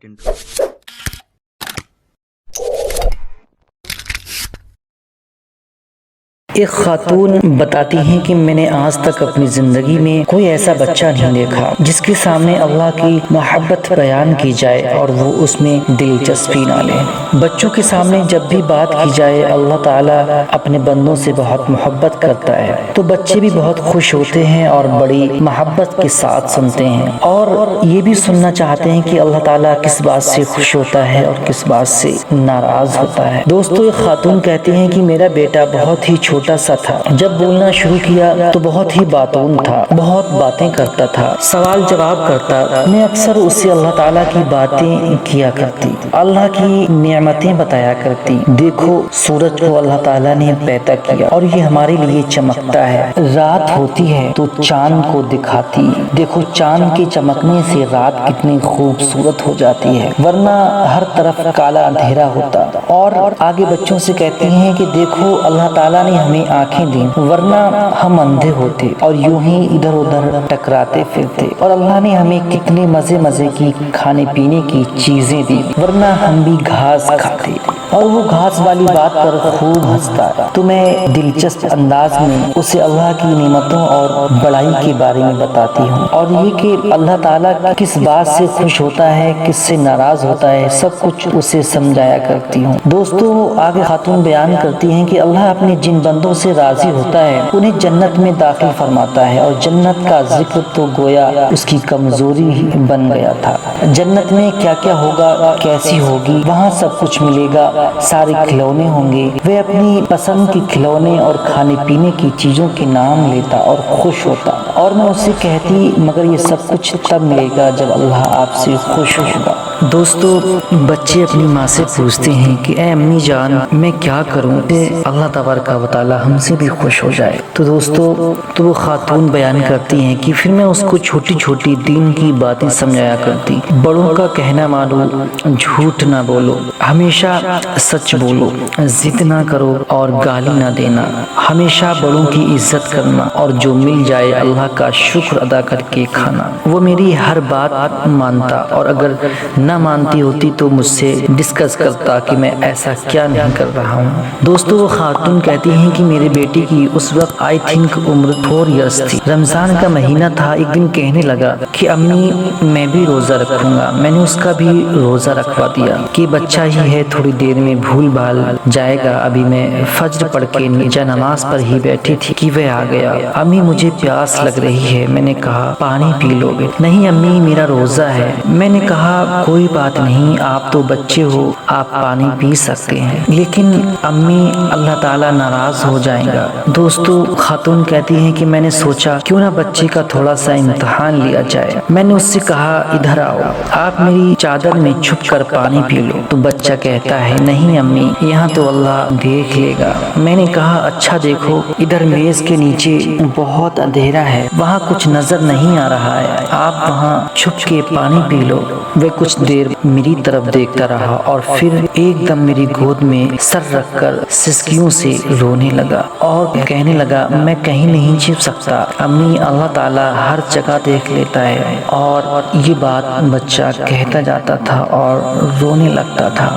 intro. ایک خاتون بتاتی ہیں کہ میں نے آج تک اپنی زندگی میں کوئی ایسا بچہ نہیں دیکھا جس کے سامنے اللہ کی محبت بیان کی جائے اور وہ اس میں دلچسپی نہ لے۔ بچوں کے سامنے جب بھی بات کی جائے اللہ تعالیٰ اپنے بندوں سے بہت محبت کرتا ہے تو بچے بھی بہت خوش ہوتے ہیں اور بڑی محبت کے ساتھ سنتے ہیں اور یہ بھی سننا چاہتے ہیں کہ اللہ تعالیٰ کس بات سے خوش ہوتا ہے اور کس بات سے ناراض ہوتا ہے۔ دوستو، ایک خاتون کہتی ہیں کہ میرا بیٹا بہت ہی چھوٹا سا تھا، جب بولنا شروع کیا تو بہت ہی باتون تھا، بہت باتیں کرتا تھا، سوال جواب کرتا۔ میں اکثر اسے اللہ تعالیٰ کی باتیں کیا کرتی، اللہ کی نعمتیں بتایا کرتی۔ دیکھو سورج کو اللہ تعالیٰ نے پیدا کیا اور یہ ہمارے لیے چمکتا ہے، رات ہوتی ہے تو چاند کو دکھاتی، دیکھو چاند کے چمکنے سے رات کتنی خوبصورت ہو جاتی ہے، ورنہ ہر طرف کالا اندھیرا ہوتا۔ اور آگے بچوں سے کہتی ہیں کہ دیکھو اللہ تعالیٰ نے ہمیں آنکھیں دیں ورنہ ہم اندھے ہوتے اور یوں ہی ادھر ادھر ٹکراتے پھرتے، اور اللہ نے ہمیں کتنے مزے مزے کی کھانے پینے کی چیزیں دی ورنہ ہم بھی گھاس کھاتے۔ اور وہ گھاس والی بات پر خوب ہنستا۔ تو میں دلچسپ انداز میں اسے اللہ کی نعمتوں اور بڑائی کے بارے میں بتاتی ہوں اور یہ کہ اللہ تعالیٰ کس بات سے خوش ہوتا ہے، کس سے ناراض ہوتا ہے، سب کچھ اسے سمجھایا کرتی ہوں۔ دوستو، آگے خاتون بیان کرتی ہیں کہ اللہ اپنے جن بندوں سے راضی ہوتا ہے انہیں جنت میں داخل فرماتا ہے، اور جنت کا ذکر تو گویا اس کی کمزوری ہی بن گیا تھا۔ جنت میں کیا کیا ہوگا، کیسی ہوگی، وہاں سب کچھ ملے گا، سارے کھلونے ہوں گے۔ وہ اپنی پسند کے کھلونے اور کھانے پینے کی چیزوں کے نام لیتا اور خوش ہوتا، اور میں اس سے کہتی مگر یہ سب کچھ تب ملے گا جب اللہ آپ سے خوش ہوگا۔ دوستو، بچے اپنی ماں سے پوچھتے ہیں کہ اے امی جان میں کیا کروں کہ اللہ تبارک و تعالی ہم سے بھی خوش ہو جائے۔ تو دوستو، تو وہ خاتون بیان کرتی ہیں کہ پھر میں اس کو چھوٹی چھوٹی دین کی باتیں سمجھایا کرتی۔ بڑوں کا کہنا مانو، جھوٹ نہ بولو، ہمیشہ سچ بولو، ضد نہ کرو اور گالی نہ دینا، ہمیشہ بڑوں کی عزت کرنا، اور جو مل جائے اللہ کا شکر ادا کر کے کھانا۔ وہ میری ہر بات مانتا اور اگر نہ مانتی ہوتی تو مجھ سے ڈسکس کرتا کہ میں ایسا کیا نہیں کر رہا ہوں۔ دوستو، وہ خاتون کہتی ہیں کہ میرے بیٹے کی اس وقت آئی تھنک عمر 4 ایئرس تھی، رمضان کا مہینہ تھا۔ ایک دن کہنے لگا کہ امی میں بھی روزہ رکھوں گا۔ میں نے اس کا بھی روزہ رکھوا دیا کہ بچہ ہی ہے، تھوڑی دیر میں بھول بھال جائے گا۔ ابھی میں فجر پڑھ کے نیچے نماز پر ہی بیٹھی تھی کہ وہ آ گیا۔ امی مجھے پیاس لگ رہی ہے۔ میں نے کہا پانی پی لو گے؟ نہیں امی میرا روزہ ہے۔ میں نے کہا کوئی بات نہیں، آپ تو بچے ہو، آپ پانی پی سکتے ہیں، لیکن امی اللہ تعالیٰ ناراض ہو جائے گا۔ دوستو، خاتون کہتی ہیں کہ میں نے سوچا کیوں نہ بچے کا تھوڑا سا امتحان لیا جائے۔ میں نے اس سے کہا ادھر آؤ، آپ میری چادر میں چھپ کر پانی پی لو۔ تو بچہ کہتا ہے نہیں امی، یہاں تو اللہ دیکھ لے گا۔ میں نے کہا اچھا دیکھو، ادھر میز کے نیچے بہت اندھیرا ہے، وہاں کچھ نظر نہیں آ رہا ہے، آپ وہاں چھپ کے پانی پی لو۔ وہ کچھ دیر میری طرف دیکھتا رہا اور پھر ایک دم میری گود میں سر رکھ کر سسکیوں سے رونے لگا اور کہنے لگا میں کہیں نہیں چھپ سکتا امی، اللہ تعالیٰ ہر جگہ دیکھ لیتا ہے۔ اور یہ بات بچہ کہتا جاتا تھا اور رونے لگتا تھا۔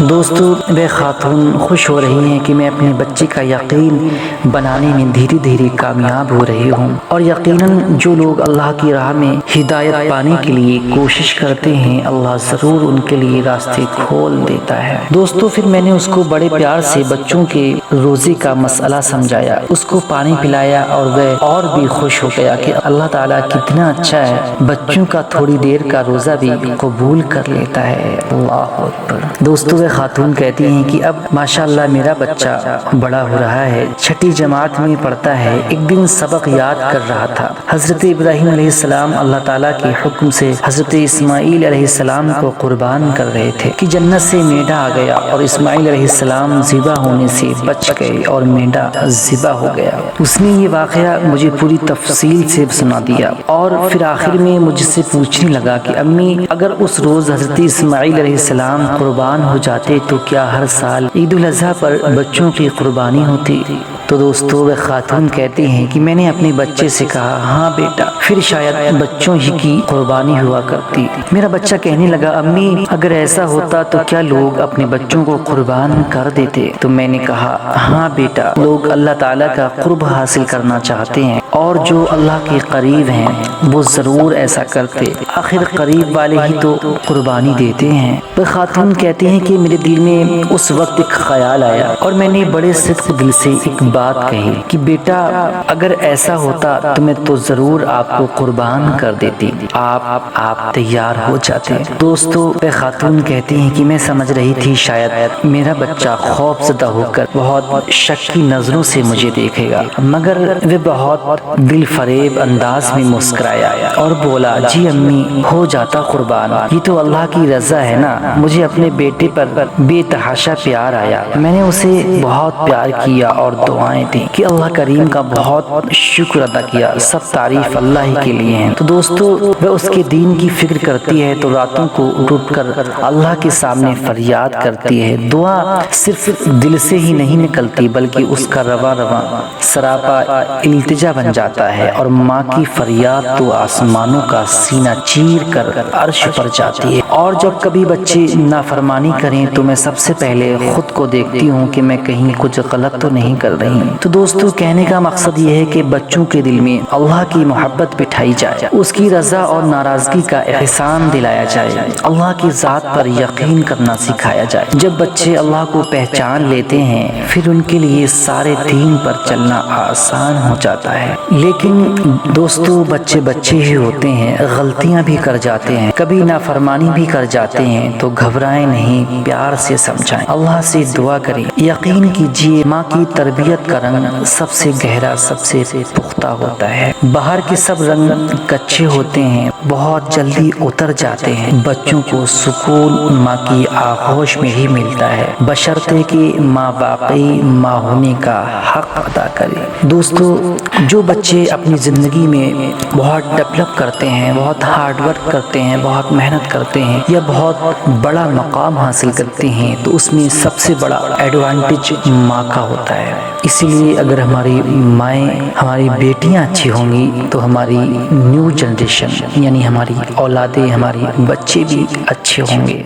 دوستو، وہ خاتون خوش ہو رہی ہیں کہ میں اپنے بچے کا یقین بنانے میں دھیرے دھیرے کامیاب ہو رہی ہوں، اور یقیناً جو لوگ اللہ کی راہ میں ہدایت پانے کے لیے کوشش کرتے ہیں اللہ ضرور ان کے لیے راستے کھول دیتا ہے۔ دوستو، پھر میں نے اس کو بڑے پیار سے بچوں کے روزے کا مسئلہ سمجھایا، اس کو پانی پلایا اور وہ اور بھی خوش ہو گیا کہ اللہ تعالیٰ کتنا اچھا ہے، بچوں کا تھوڑی دیر کا روزہ بھی قبول کر لیتا ہے۔ اللہ اکبر۔ دوستو، وہ خاتون کہتی ہیں کہ اب ماشاءاللہ میرا بچہ بڑا ہو رہا ہے، 6ٹھی جماعت میں پڑھتا ہے۔ ایک دن سبق یاد کر رہا تھا، حضرت ابراہیم علیہ السلام اللہ تعالیٰ کے حکم سے حضرت اسماعیل علیہ السلام کو قربان کر رہے تھے کہ جنت سے میڈا آ گیا اور اسماعیل علیہ السلام ذبح ہونے سے بچ گئے اور میڈا ذبح ہو گیا۔ اس نے یہ واقعہ مجھے پوری تفصیل سے سنا دیا اور پھر آخر میں مجھ سے پوچھنے لگا کہ امی اگر اس روز حضرت اسماعیل علیہ السلام قربان ہو جاتے تو کیا ہر سال عید الاضحیٰ پر بچوں کی قربانی ہوتی؟ تو دوستو وہ خاتون کہتی ہیں کہ میں نے اپنے بچے سے کہا ہاں بیٹا، پھر شاید بچوں ہی کی قربانی ہوا کرتی۔ میرا بچہ کہنے لگا امی اگر ایسا ہوتا تو کیا لوگ اپنے بچوں کو قربان کر دیتے؟ تو میں نے کہا ہاں بیٹا، لوگ اللہ تعالیٰ کا قرب حاصل کرنا چاہتے ہیں اور جو اللہ کے قریب ہیں وہ ضرور ایسا کرتے، آخر قریب والے ہی تو قربانی دیتے ہیں۔ وہ خاتون کہتے ہیں کہ میرے دل میں اس وقت ایک خیال آیا اور میں نے بڑے صدق دل سے ایک بات کہی کہ بیٹا اگر ایسا ہوتا تو میں تو ضرور آپ کو قربان کر دیتی، آپ تیار ہو جاتے۔ دوستو وہ خاتون کہتی ہیں کہ میں سمجھ رہی تھی شاید میرا بچہ خوف زدہ ہو کر بہت شک کی نظروں سے مجھے دیکھے گا، مگر وہ بہت دل فریب انداز میں مسکرایا اور بولا جی امی ہو جاتا قربان، یہ تو اللہ کی رضا ہے نا۔ مجھے اپنے بیٹے پر بے تحاشا پیار آیا، میں نے اسے بہت پیار کیا اور دعائیں دیں کہ اللہ کریم کا بہت شکر ادا کیا، سب تعریف اللہ ہی کے لیے ہیں۔ تو دوستو وہ اس کے دین کی فکر کرتی ہے تو راتوں کو اٹھ کر اللہ کے سامنے فریاد کرتی ہے۔ دعا صرف دل سے ہی نہیں نکلتی بلکہ اس کا رواں سراپا التجا بن جاتا ہے، اور ماں کی فریاد تو آسمانوں کا سینہ چیر کر عرش پر جاتی ہے۔ اور جب کبھی بچے نافرمانی کریں تو میں سب سے پہلے خود کو دیکھتی ہوں کہ میں کہیں کچھ غلط تو نہیں کر رہی۔ تو دوستو کہنے کا مقصد یہ ہے کہ بچوں کے دل میں اللہ کی محبت بٹھائی جائے، اس کی رضا اور ناراضگی کا احسان دلایا جائے، اللہ کی ذات پر یقین کرنا سکھایا جائے۔ جب بچے اللہ کو پہچان لیتے ہیں پھر ان کے لیے سارے دین پر چلنا آسان ہو جاتا ہے۔ لیکن دوستو بچے ہی ہوتے ہیں، غلطیاں بھی کر جاتے ہیں، کبھی نافرمانی بھی کر جاتے ہیں، تو گھبرائیں نہیں، پیار سے سمجھائیں، اللہ سے دعا کریں۔ یقین کیجئے ماں کی تربیت کا رنگ سب سے گہرا، سب سے پختہ ہوتا ہے۔ باہر کے سب رنگ کچے ہوتے ہیں، بہت جلدی اتر جاتے ہیں۔ بچوں کو سکون ماں کی آغوش میں ہی ملتا ہے، بشرطے کہ ماں واقعی ماں ہونے کا حق ادا کرے۔ دوستو جو بچے اپنی زندگی میں بہت ڈیولپ کرتے ہیں، بہت ہارڈ ورک کرتے ہیں، بہت محنت کرتے ہیں یا بہت بڑا مقام حاصل کرتے ہیں تو اس میں سب سے بڑا ایڈوانٹیج ماں کا ہوتا ہے۔ اسی لیے اگر ہماری مائیں، ہماری بیٹیاں اچھی ہوں گی تو ہماری نیو جنریشن یعنی ہماری اولادیں، ہماری بچے بھی اچھے ہوں گے۔